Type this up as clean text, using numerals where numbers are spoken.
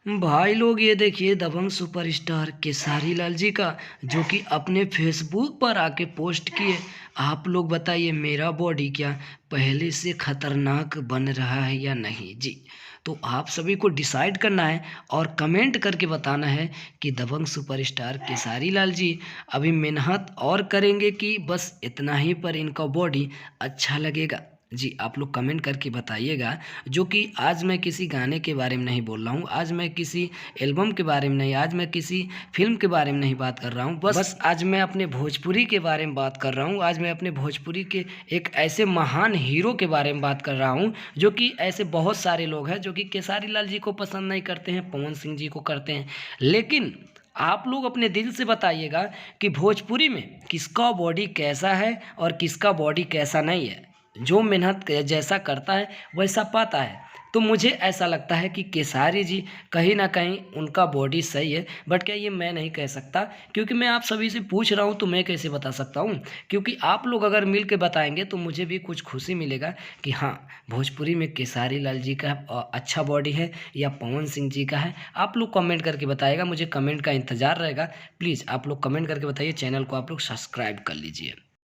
भाई लोग ये देखिए दबंग सुपरस्टार केसारी लाल जी का, जो कि अपने फेसबुक पर आके पोस्ट किए। आप लोग बताइए मेरा बॉडी क्या पहले से खतरनाक बन रहा है या नहीं जी। तो आप सभी को डिसाइड करना है और कमेंट करके बताना है कि दबंग सुपरस्टार केसारी लाल जी अभी मेहनत और करेंगे कि बस इतना ही पर इनका बॉडी अच्छा लगेगा। जी आप लोग कमेंट करके बताइएगा। जो कि आज मैं किसी गाने के बारे में नहीं बोल रहा हूँ, आज मैं किसी एल्बम के बारे में नहीं, आज मैं किसी फिल्म के बारे में नहीं बात कर रहा हूँ, बस आज मैं अपने भोजपुरी के बारे में बात कर रहा हूँ। आज मैं अपने भोजपुरी के एक ऐसे महान हीरो के बारे में बात कर रहा हूँ, जो कि ऐसे बहुत सारे लोग हैं जो कि केसारी लाल जी को पसंद नहीं करते हैं, पवन सिंह जी को करते हैं। लेकिन आप लोग अपने दिल से बताइएगा कि भोजपुरी में किसका बॉडी कैसा है और किसका बॉडी कैसा नहीं है। जो मेहनत जैसा करता है वैसा पाता है। तो मुझे ऐसा लगता है कि केसारी जी कहीं ना कहीं उनका बॉडी सही है, बट क्या ये मैं नहीं कह सकता, क्योंकि मैं आप सभी से पूछ रहा हूँ तो मैं कैसे बता सकता हूँ। क्योंकि आप लोग अगर मिल के बताएंगे तो मुझे भी कुछ खुशी मिलेगा कि हाँ भोजपुरी में केसारी लाल जी का अच्छा बॉडी है या पवन सिंह जी का है। आप लोग कमेंट करके बताएगा, मुझे कमेंट का इंतज़ार रहेगा। प्लीज़ आप लोग कमेंट करके बताइए, चैनल को आप लोग सब्सक्राइब कर लीजिए।